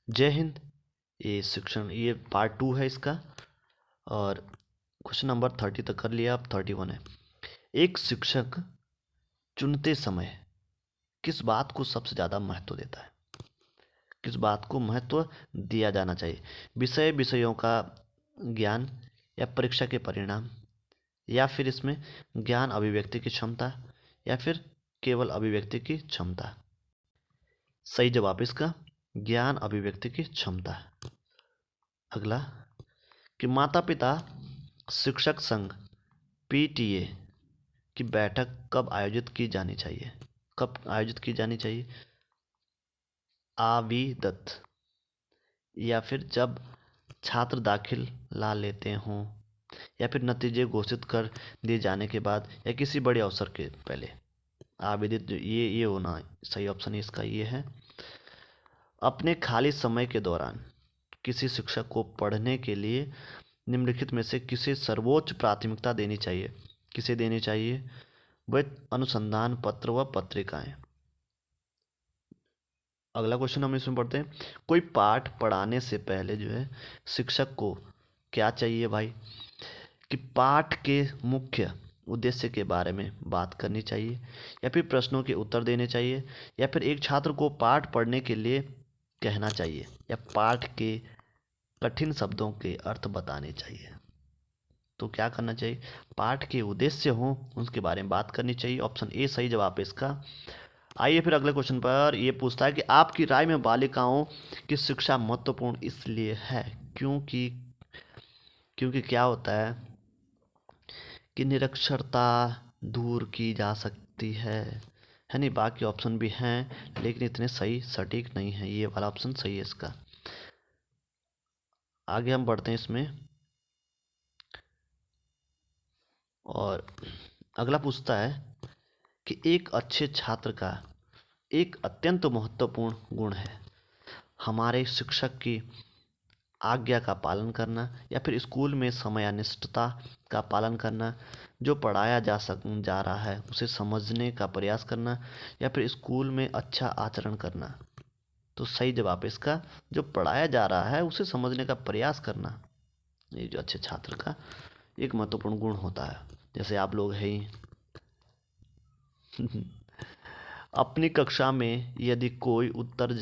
जय हिंद। ये पार्ट 2 है इसका। और क्वेश्चन नंबर 30 तक कर लिया, अब 31 है। एक शिक्षक चुनते समय किस बात को सबसे ज़्यादा महत्व देता है? किस बात को महत्व दिया जाना चाहिए? विषयों का ज्ञान, या परीक्षा के परिणाम, या फिर इसमें ज्ञान अभिव्यक्ति की क्षमता, या फिर केवल अभिव्यक्ति की क्षमता? सही जवाब इसका ज्ञान अभिव्यक्ति की क्षमता है। अगला कि माता पिता शिक्षक संघ पीटीए की बैठक कब आयोजित की जानी चाहिए? कब आयोजित की जानी चाहिए? आविदत, या फिर जब छात्र दाखिला लेते हों, या फिर नतीजे घोषित कर दिए जाने के बाद, या किसी बड़े अवसर के पहले? आवेदित जो ये होना सही ऑप्शन इसका ये है। अपने खाली समय के दौरान किसी शिक्षक को पढ़ने के लिए निम्नलिखित में से किसे सर्वोच्च प्राथमिकता देनी चाहिए? किसे देनी चाहिए? वह अनुसंधान पत्र व पत्रिकाएं। अगला क्वेश्चन हम इसमें पढ़ते हैं। कोई पाठ पढ़ाने से पहले जो है शिक्षक को क्या चाहिए भाई? कि पाठ के मुख्य उद्देश्य के बारे में बात करनी चाहिए, या फिर प्रश्नों के उत्तर देने चाहिए, या फिर एक छात्र को पाठ पढ़ने के लिए कहना चाहिए, या पाठ के कठिन शब्दों के अर्थ बताने चाहिए? तो क्या करना चाहिए? पाठ के उद्देश्य हो उसके बारे में बात करनी चाहिए। ऑप्शन ए सही जवाब है इसका। आइए फिर अगले क्वेश्चन पर। ये पूछता है कि आपकी राय में बालिकाओं की शिक्षा महत्वपूर्ण इसलिए है क्योंकि क्योंकि क्या होता है कि निरक्षरता दूर की जा सकती है नहीं? बाकी ऑप्शन भी हैं लेकिन इतने सही सटीक नहीं है। ये वाला ऑप्शन सही है इसका। आगे हम बढ़ते हैं इसमें। और अगला पूछता है कि एक अच्छे छात्र का एक अत्यंत महत्वपूर्ण गुण है हमारे शिक्षक की आज्ञा का पालन करना, या फिर स्कूल में समयानिष्ठता का पालन करना, जो पढ़ाया जा रहा है उसे समझने का प्रयास करना, या फिर स्कूल में अच्छा आचरण करना? तो सही जवाब है इसका जो पढ़ाया जा रहा है उसे समझने का प्रयास करना। ये जो अच्छे छात्र का एक महत्वपूर्ण गुण होता है, जैसे आप लोग हैं ही। अपनी कक्षा में यदि कोई उत्तर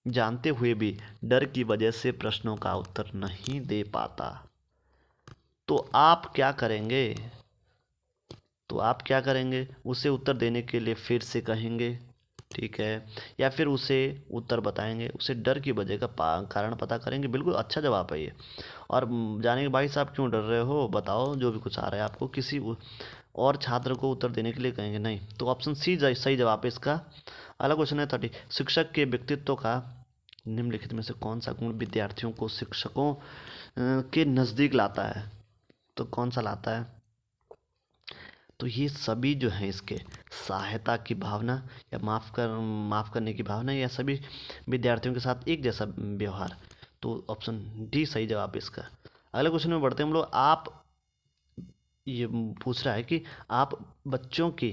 जानते हुए भी डर की वजह से प्रश्नों का उत्तर नहीं दे पाता, तो आप क्या करेंगे? उसे उत्तर देने के लिए फिर से कहेंगे, ठीक है, या फिर उसे उत्तर बताएंगे, उसे डर की वजह का कारण पता करेंगे? बिल्कुल अच्छा जवाब है ये। और जाने के भाई साहब क्यों डर रहे हो, बताओ जो भी कुछ आ रहा है आपको। किसी और छात्र को उत्तर देने के लिए कहेंगे नहीं। तो ऑप्शन सी सही जवाब है इसका। अगला क्वेश्चन है 30। शिक्षक के व्यक्तित्व का निम्नलिखित में से कौन सा गुण विद्यार्थियों को शिक्षकों के नज़दीक लाता है? तो कौन सा लाता है? तो ये सभी जो हैं इसके सहायता की भावना, या माफ़ करने की भावना, या सभी विद्यार्थियों के साथ एक जैसा व्यवहार। तो ऑप्शन डी सही जवाब है इसका। अगले क्वेश्चन में बढ़ते हैं हम लोग। ये पूछ रहा है कि आप बच्चों की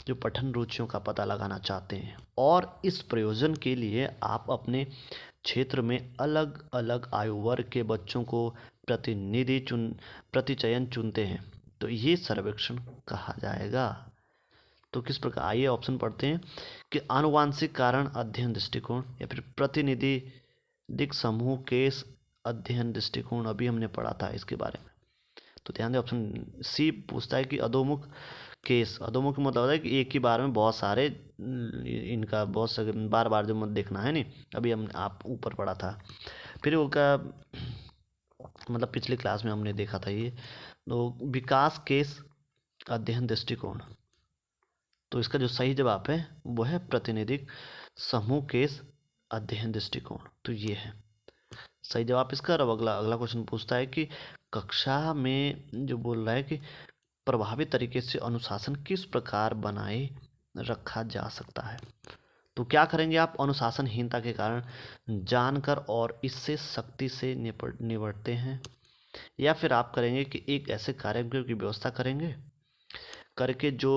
जो पठन रुचियों का पता लगाना चाहते हैं, और इस प्रयोजन के लिए आप अपने क्षेत्र में अलग अलग आयु वर्ग के बच्चों को प्रतिचयन चुनते हैं, तो ये सर्वेक्षण कहा जाएगा। तो किस प्रकार? आइए ऑप्शन पढ़ते हैं कि आनुवांशिक कारण अध्ययन दृष्टिकोण, या फिर प्रतिनिधि दिक समूह केस अध्ययन दृष्टिकोण। अभी हमने पढ़ा था इसके बारे में। तो ध्यान दें, ऑप्शन सी पूछता है कि अधोमुख केस। अधोमुख मतलब होता है कि एक ही बार में बहुत सारे इनका बहुत सारे बार बार जो मत देखना है नहीं। अभी हम आप ऊपर पढ़ा था। फिर उसका मतलब पिछली क्लास में हमने देखा था ये। तो विकास केस अध्ययन दृष्टिकोण। तो इसका जो सही जवाब है वो है प्रतिनिधिक समूह केस अध्ययन दृष्टिकोण। तो ये है सही जवाब इसका। अब अगला अगला क्वेश्चन पूछता है कि कक्षा में जो बोल रहा है कि प्रभावी तरीके से अनुशासन किस प्रकार बनाए रखा जा सकता है? तो क्या करेंगे आप? अनुशासनहीनता के कारण जानकर और इससे सख्ती से निपटते हैं, या फिर आप करेंगे कि एक ऐसे कार्यक्रम की व्यवस्था करेंगे करके जो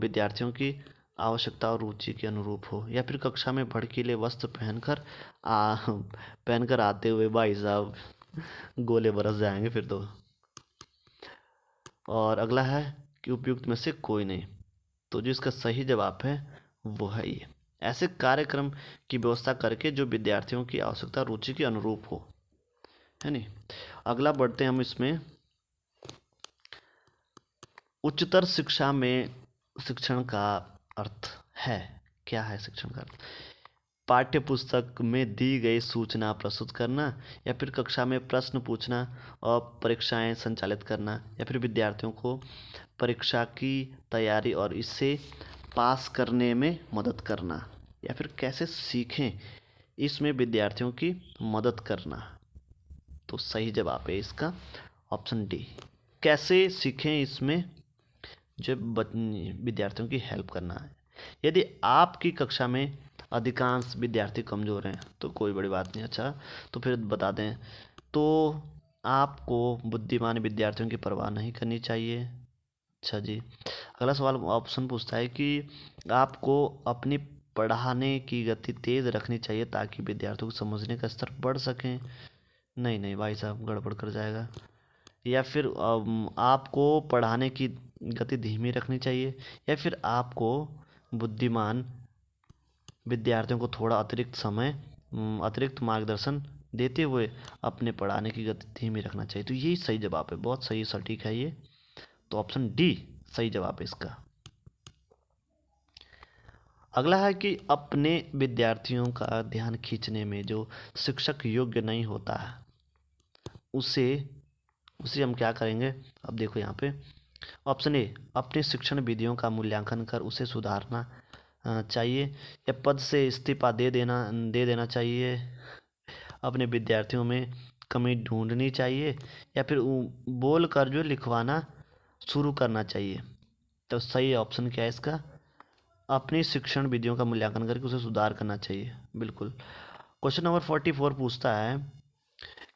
विद्यार्थियों की आवश्यकता और रुचि के अनुरूप हो, या फिर कक्षा में भड़कीले वस्त्र पहनकर आते हुए भाई साहब गोले बरस जाएंगे फिर तो। और अगला है कि उपयुक्त में से कोई नहीं। तो जो इसका सही जवाब है वो है ये, ऐसे कार्यक्रम की व्यवस्था करके जो विद्यार्थियों की आवश्यकता रुचि के अनुरूप हो, है नहीं। अगला बढ़ते हैं हम इसमें, उच्चतर शिक्षा में शिक्षण का अर्थ है। क्या है शिक्षण का अर्थ? पाठ्य पुस्तक में दी गई सूचना प्रस्तुत करना, या फिर कक्षा में प्रश्न पूछना और परीक्षाएं संचालित करना, या फिर विद्यार्थियों को परीक्षा की तैयारी और इससे पास करने में मदद करना, या फिर कैसे सीखें इसमें विद्यार्थियों की मदद करना। तो सही जवाब है इसका ऑप्शन डी, कैसे सीखें इसमें जो विद्यार्थियों की हेल्प करना है। यदि आपकी कक्षा में अधिकांश विद्यार्थी कमज़ोर हैं तो कोई बड़ी बात नहीं। अच्छा, तो फिर बता दें, तो आपको बुद्धिमान विद्यार्थियों की परवाह नहीं करनी चाहिए। अच्छा जी, अगला सवाल ऑप्शन पूछता है कि आपको अपनी पढ़ाने की गति तेज़ रखनी चाहिए ताकि विद्यार्थियों को समझने का स्तर बढ़ सकें। नहीं नहीं भाई साहब, गड़बड़ कर जाएगा। या फिर आपको पढ़ाने की गति धीमी रखनी चाहिए, या फिर आपको बुद्धिमान विद्यार्थियों को थोड़ा अतिरिक्त मार्गदर्शन देते हुए अपने पढ़ाने की गति धीमी रखना चाहिए। तो यही सही जवाब है, बहुत सही सटीक है ये। तो ऑप्शन डी सही जवाब है इसका। अगला है कि अपने विद्यार्थियों का ध्यान खींचने में जो शिक्षक योग्य नहीं होता है उसे उसे हम क्या करेंगे। अब देखो यहाँ पे ऑप्शन ए, अपने शिक्षण विधियों का मूल्यांकन कर उसे सुधारना चाहिए, या पद से इस्तीफा दे देना चाहिए, अपने विद्यार्थियों में कमी ढूंढनी चाहिए, या फिर बोल कर जो लिखवाना शुरू करना चाहिए। तो सही ऑप्शन क्या है इसका? अपनी शिक्षण विधियों का मूल्यांकन करके उसे सुधार करना चाहिए, बिल्कुल। क्वेश्चन नंबर 44 पूछता है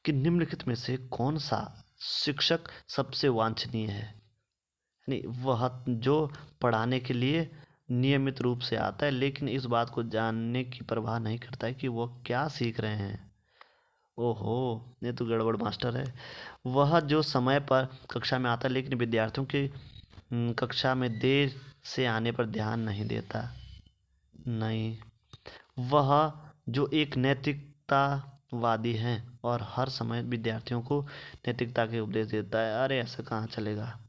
कि निम्नलिखित में से कौन सा शिक्षक सबसे वांछनीय है। नहीं, वह जो पढ़ाने के लिए नियमित रूप से आता है लेकिन इस बात को जानने की परवाह नहीं करता है कि वो क्या सीख रहे हैं। ओहो, ये तो गड़बड़ मास्टर है। वह जो समय पर कक्षा में आता है लेकिन विद्यार्थियों की कक्षा में देर से आने पर ध्यान नहीं देता। नहीं, वह जो एक नैतिकतावादी है और हर समय विद्यार्थियों को नैतिकता के उपदेश देता है। अरे ऐसा कहाँ चलेगा।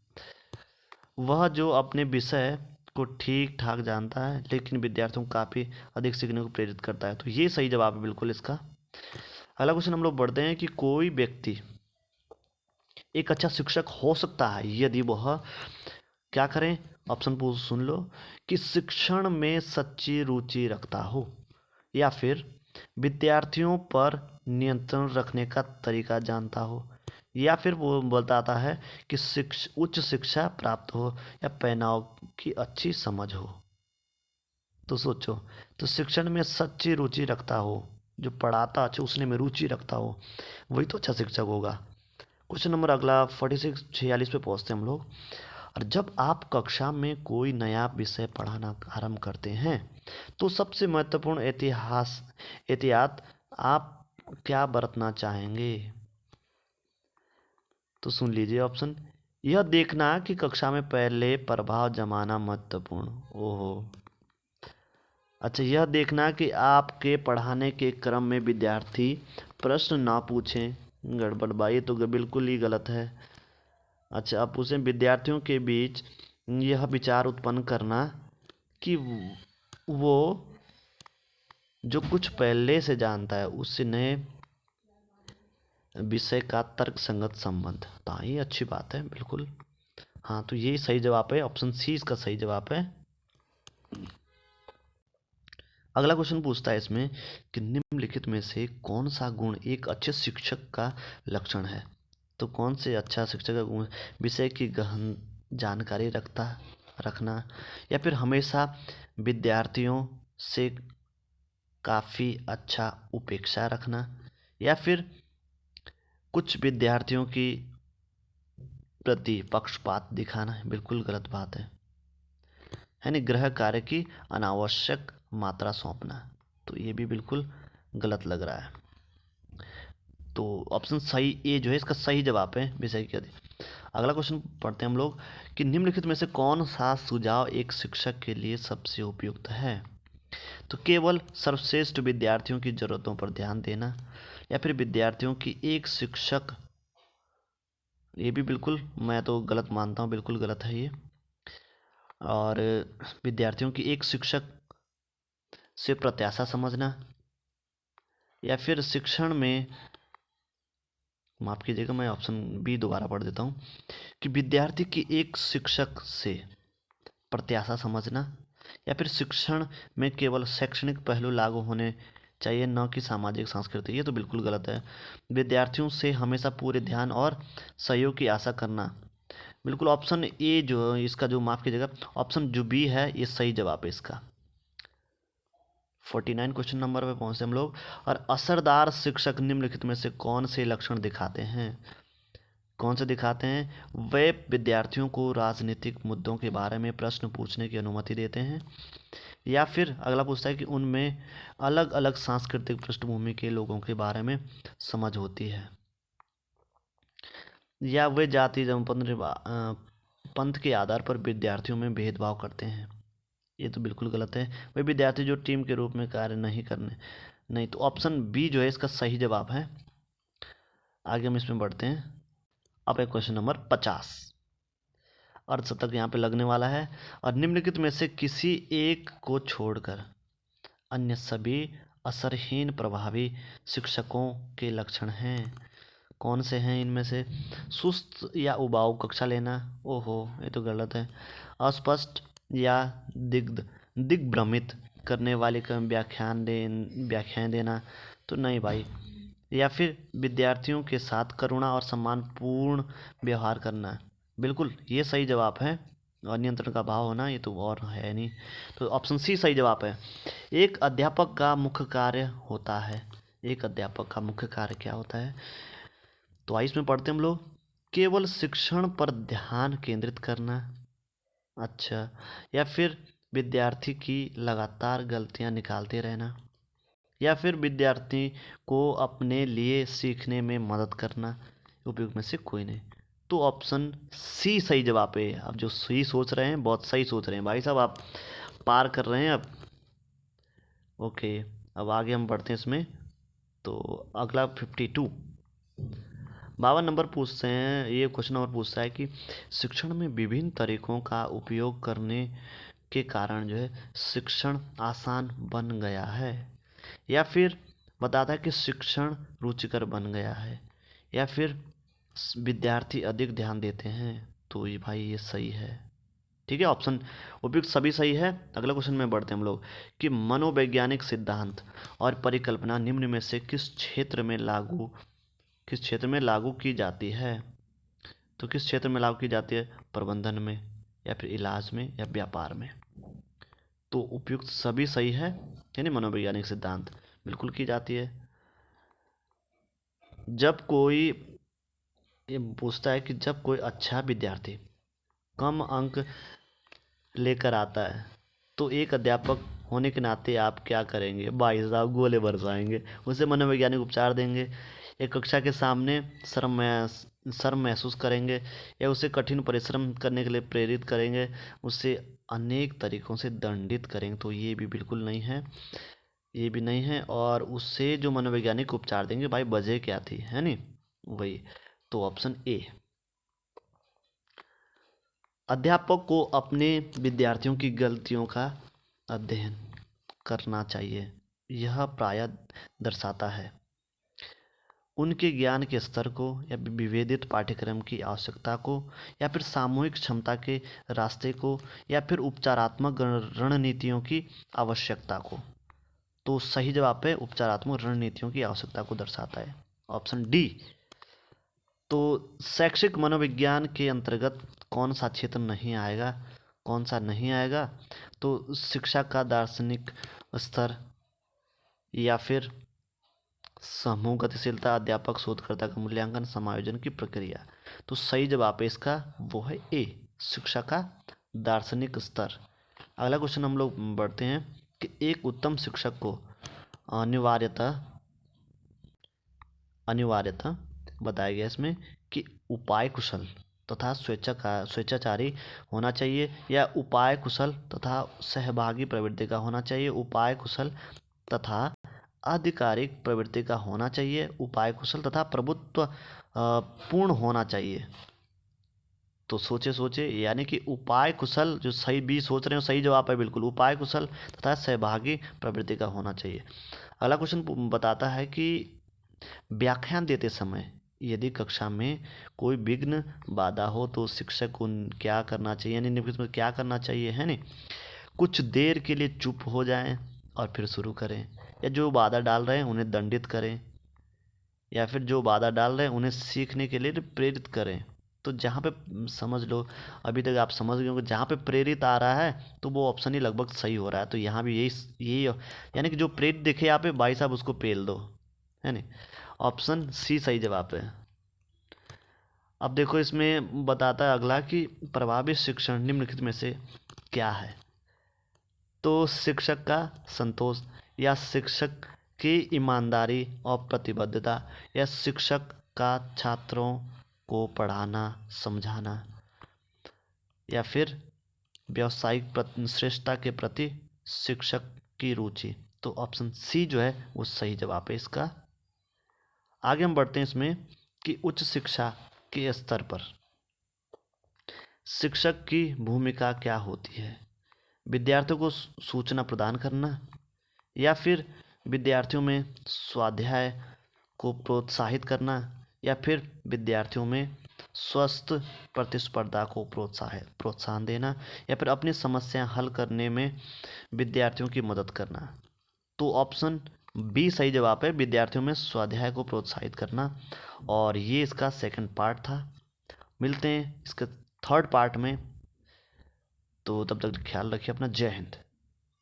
वह जो अपने विषय को ठीक ठाक जानता है लेकिन विद्यार्थियों को काफ़ी अधिक सीखने को प्रेरित करता है। तो ये सही जवाब है बिल्कुल इसका। अगला क्वेश्चन हम लोग बढ़ते हैं कि कोई व्यक्ति एक अच्छा शिक्षक हो सकता है यदि वह क्या करें। ऑप्शन सुन लो, कि शिक्षण में सच्ची रुचि रखता हो, या फिर विद्यार्थियों पर नियंत्रण रखने का तरीका जानता हो, या फिर वो बताता है कि उच्च शिक्षा प्राप्त हो, या पहनाव की अच्छी समझ हो। तो सोचो, तो शिक्षण में सच्ची रुचि रखता हो, जो पढ़ाता अच्छा उसने में रुचि रखता हो, वही तो अच्छा शिक्षक होगा। क्वेश्चन नंबर अगला 46 पे पहुँचते हैं हम लोग। और जब आप कक्षा में कोई नया विषय पढ़ाना आरंभ करते हैं तो सबसे महत्वपूर्ण एहतियात आप क्या बरतना चाहेंगे। तो सुन लीजिए ऑप्शन, यह देखना कि कक्षा में पहले प्रभाव जमाना महत्वपूर्ण। ओहो, अच्छा, यह देखना कि आपके पढ़ाने के क्रम में विद्यार्थी प्रश्न ना पूछें। गड़बड़ भाई, तो बिल्कुल ही गलत है। अच्छा, आप पूछें विद्यार्थियों के बीच यह विचार उत्पन्न करना कि वो जो कुछ पहले से जानता है उससे नए विषय का तर्क संगत संबंध। तो ये अच्छी बात है बिल्कुल। हाँ, तो ये सही जवाब है, ऑप्शन सी इसका सही जवाब है। अगला क्वेश्चन पूछता है इसमें कि निम्नलिखित में से कौन सा गुण एक अच्छे शिक्षक का लक्षण है। तो कौन से अच्छा शिक्षक का गुण? विषय की गहन जानकारी रखना, या फिर हमेशा विद्यार्थियों से काफ़ी अच्छा उपेक्षा रखना, या फिर कुछ विद्यार्थियों की प्रति पक्षपात दिखाना। बिल्कुल गलत बात है। है गृह कार्य की अनावश्यक मात्रा सौंपना। तो ये भी बिल्कुल गलत लग रहा है। तो ऑप्शन सही ए जो है इसका सही जवाब है विषय के अधिक। अगला क्वेश्चन पढ़ते हैं हम लोग कि निम्नलिखित में से कौन सा सुझाव एक शिक्षक के लिए सबसे उपयुक्त है। तो केवल सर्वश्रेष्ठ विद्यार्थियों की जरूरतों पर ध्यान देना, या फिर विद्यार्थियों की एक शिक्षक, ये भी बिल्कुल मैं तो गलत मानता हूँ, बिल्कुल गलत है ये। और विद्यार्थियों की एक शिक्षक से प्रत्याशा समझना, या फिर शिक्षण में, माफ़ कीजिएगा मैं ऑप्शन बी दोबारा पढ़ देता हूँ कि विद्यार्थी की एक शिक्षक से प्रत्याशा समझना, या फिर शिक्षण में केवल शैक्षणिक पहलू लागू होने चाहिए, न कि सामाजिक सांस्कृतिक। ये तो बिल्कुल गलत है। विद्यार्थियों से हमेशा पूरे ध्यान और सहयोग की आशा करना, बिल्कुल ऑप्शन ए जो इसका, जो माफ़ कीजिएगा ऑप्शन जो बी है ये सही जवाब है इसका। 49 क्वेश्चन नंबर पे पहुंचे हम लोग। और असरदार शिक्षक निम्नलिखित में से कौन से लक्षण दिखाते हैं। कौन से दिखाते हैं। वे विद्यार्थियों को राजनीतिक मुद्दों के बारे में प्रश्न पूछने की अनुमति देते हैं, या फिर अगला पूछता है कि उनमें अलग अलग सांस्कृतिक पृष्ठभूमि के लोगों के बारे में समझ होती है, या वे जाति एवं पंथ के आधार पर विद्यार्थियों में भेदभाव करते हैं। ये तो बिल्कुल गलत है। वे विद्यार्थी जो टीम के रूप में कार्य नहीं करने, नहीं, तो ऑप्शन बी जो है इसका सही जवाब है। आगे हम इसमें बढ़ते हैं। अब है क्वेश्चन नंबर 50। अर्धशतक यहाँ पे लगने वाला है। और निम्नलिखित में से किसी एक को छोड़कर अन्य सभी असरहीन प्रभावी शिक्षकों के लक्षण हैं। कौन से हैं इनमें से। सुस्त या उबाऊ कक्षा लेना, ओहो ये तो गलत है। अस्पष्ट या दिग्भ्रमित करने वाली व्याख्याएं देना, तो नहीं भाई। या फिर विद्यार्थियों के साथ करुणा और सम्मानपूर्ण व्यवहार करना, बिल्कुल ये सही जवाब है। और नियंत्रण का भाव होना, ये तो और है नहीं। तो ऑप्शन सी सही जवाब है। एक अध्यापक का मुख्य कार्य होता है। एक अध्यापक का मुख्य कार्य क्या होता है। तो आइए इसमें पढ़ते हम लोग। केवल शिक्षण पर ध्यान केंद्रित करना, अच्छा, या फिर विद्यार्थी की लगातार गलतियां निकालते रहना, या फिर विद्यार्थी को अपने लिए सीखने में मदद करना। उपयुक्त में से कोई नहीं। तो ऑप्शन सी सही जवाब है। अब जो सही सोच रहे हैं बहुत सही सोच रहे हैं भाई साहब, आप पार कर रहे हैं अब। ओके, अब आगे हम बढ़ते हैं इसमें। तो अगला 52 52 नंबर पूछते हैं। ये क्वेश्चन नंबर पूछता है कि शिक्षण में विभिन्न तरीकों का उपयोग करने के कारण जो है शिक्षण आसान बन गया है, या फिर बताता है कि शिक्षण रुचिकर बन गया है, या फिर विद्यार्थी अधिक ध्यान देते हैं। तो ये भाई ये सही है। ठीक है, ऑप्शन उपयुक्त सभी सही है। अगला क्वेश्चन में बढ़ते हैं हम लोग कि मनोवैज्ञानिक सिद्धांत और परिकल्पना निम्न में से किस क्षेत्र में लागू की जाती है। तो किस क्षेत्र में लागू की जाती है। प्रबंधन में, या फिर इलाज में, या व्यापार में। तो उपयुक्त सभी सही है, यानी मनोवैज्ञानिक सिद्धांत बिल्कुल की जाती है। जब कोई ये पूछता है कि जब कोई अच्छा विद्यार्थी कम अंक लेकर आता है तो एक अध्यापक होने के नाते आप क्या करेंगे। भाई साहब गोले बरसाएंगे, उसे मनोवैज्ञानिक उपचार देंगे, एक कक्षा के सामने शर्म महसूस करेंगे, या उसे कठिन परिश्रम करने के लिए प्रेरित करेंगे, उसे अनेक तरीकों से दंडित करेंगे। तो ये भी बिल्कुल नहीं है, ये भी नहीं है। और उससे जो मनोवैज्ञानिक उपचार देंगे भाई वजह क्या थी, है नी वही। तो ऑप्शन ए। अध्यापक को अपने विद्यार्थियों की गलतियों का अध्ययन करना चाहिए। यह प्रायः दर्शाता है उनके ज्ञान के स्तर को, या विभेदित पाठ्यक्रम की आवश्यकता को, या फिर सामूहिक क्षमता के रास्ते को, या फिर उपचारात्मक रणनीतियों की आवश्यकता को। तो सही जवाब है उपचारात्मक रणनीतियों की आवश्यकता को दर्शाता है, ऑप्शन डी। तो शैक्षिक मनोविज्ञान के अंतर्गत कौन सा क्षेत्र नहीं आएगा। कौन सा नहीं आएगा। तो शिक्षा का दार्शनिक स्तर, या फिर समूह गतिशीलता, अध्यापक शोधकर्ता का मूल्यांकन, समायोजन की प्रक्रिया। तो सही जवाब है इसका वो है ए, शिक्षा का दार्शनिक स्तर। अगला क्वेश्चन हम लोग बढ़ते हैं कि एक उत्तम शिक्षक को अनिवार्यता बताया गया इसमें कि उपाय कुशल तथा स्वेच्छाचारी होना चाहिए या उपाय कुशल तथा सहभागी प्रवृत्ति का होना चाहिए, उपाय कुशल तथा आधिकारिक प्रवृत्ति का होना चाहिए, उपाय कुशल तथा प्रभुत्व पूर्ण होना चाहिए। तो सोचे सोचे, यानी कि उपाय कुशल, जो सही बी सोच रहे हो सही जवाब है बिल्कुल, उपाय कुशल तथा सहभागी प्रवृत्ति का होना चाहिए। अगला क्वेश्चन बताता है कि व्याख्यान देते समय यदि कक्षा में कोई विघ्न बाधा हो तो शिक्षक को क्या करना चाहिए, यानी निम्नलिखित में क्या करना चाहिए, है नहीं। कुछ देर के लिए चुप हो जाएं और फिर शुरू करें, या जो बाधा डाल रहे हैं उन्हें दंडित करें, या फिर जो बाधा डाल रहे हैं उन्हें सीखने के लिए प्रेरित करें। तो जहाँ पे समझ लो, अभी तक आप समझ गए होंगे, जहाँ पे प्रेरित आ रहा है तो वो ऑप्शन ही लगभग सही हो रहा है। तो यहाँ भी यही यही यानी कि जो प्रेरित दिखे यहाँ पे, भाई साहब उसको पेल दो, है नहीं। ऑप्शन सी सही जवाब है। अब देखो इसमें बताता है अगला कि प्रभावी शिक्षण निम्नलिखित में से क्या है। तो शिक्षक का संतोष, या शिक्षक की ईमानदारी और प्रतिबद्धता, या शिक्षक का छात्रों को पढ़ाना समझाना, या फिर व्यावसायिक श्रेष्ठता के प्रति शिक्षक की रुचि। तो ऑप्शन सी जो है वो सही जवाब है इसका। आगे हम बढ़ते हैं इसमें कि उच्च शिक्षा के स्तर पर शिक्षक की भूमिका क्या होती है। विद्यार्थियों को सूचना प्रदान करना, या फिर विद्यार्थियों में स्वाध्याय को प्रोत्साहित करना, या फिर विद्यार्थियों में स्वस्थ प्रतिस्पर्धा को प्रोत्साहन देना, या फिर अपनी समस्या हल करने में विद्यार्थियों की मदद करना। तो ऑप्शन बी सही जवाब है, विद्यार्थियों में स्वाध्याय को प्रोत्साहित करना। और ये इसका सेकंड पार्ट था। मिलते हैं इसके थर्ड पार्ट में। तो तब तक ख्याल रखिए अपना। जय हिंद।